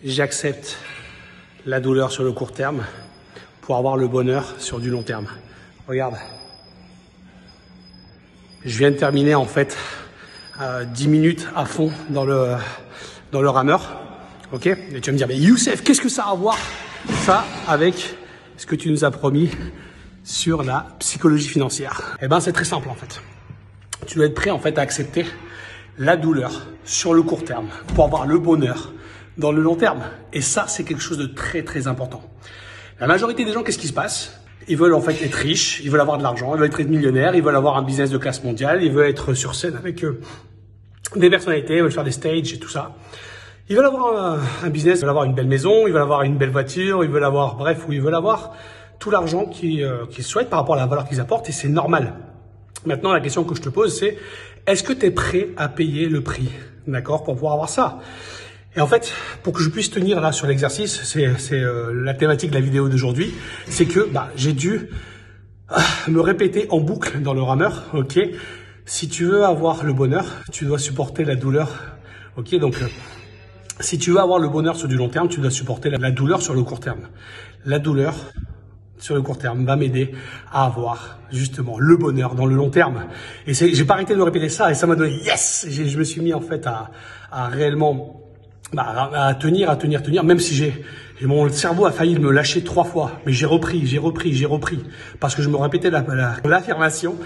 j'accepte la douleur sur le court terme pour avoir le bonheur sur du long terme. Regarde. Je viens de terminer en fait 10 minutes à fond dans le rameur. Ok? Et tu vas me dire, mais Youssef, qu'est-ce que ça a à voir ça avec ce que tu nous as promis sur la psychologie financière? Eh ben, c'est très simple en fait. Tu dois être prêt en fait à accepter la douleur sur le court terme pour avoir le bonheur dans le long terme. Et ça, c'est quelque chose de très très important. La majorité des gens, qu'est-ce qui se passe? Ils veulent en fait être riches, ils veulent avoir de l'argent, ils veulent être millionnaires, ils veulent avoir un business de classe mondiale, ils veulent être sur scène avec des personnalités, ils veulent faire des stages et tout ça. Ils veulent avoir un business, ils veulent avoir une belle maison, ils veulent avoir une belle voiture, ils veulent avoir, bref, ils veulent avoir tout l'argent qu'ils souhaitent par rapport à la valeur qu'ils apportent et c'est normal. Maintenant, la question que je te pose, c'est est-ce que tu es prêt à payer le prix, d'accord, pour pouvoir avoir ça? Et en fait, pour que je puisse tenir là sur l'exercice, c'est la thématique de la vidéo d'aujourd'hui, c'est que j'ai dû me répéter en boucle dans le rameur, ok? Si tu veux avoir le bonheur, tu dois supporter la douleur, ok? Donc, si tu veux avoir le bonheur sur du long terme, tu dois supporter la douleur sur le court terme. La douleur sur le court terme va m'aider à avoir justement le bonheur dans le long terme. Et j'ai pas arrêté de me répéter ça et ça m'a donné yes. Je me suis mis en fait à réellement à tenir, même si mon cerveau a failli me lâcher 3 fois, mais j'ai repris, parce que je me répétais l'affirmation,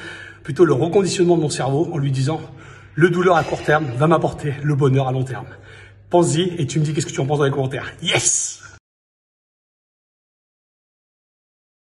plutôt le reconditionnement de mon cerveau en lui disant le douleur à court terme va m'apporter le bonheur à long terme. Pense-y et tu me dis qu'est-ce que tu en penses dans les commentaires. Yes!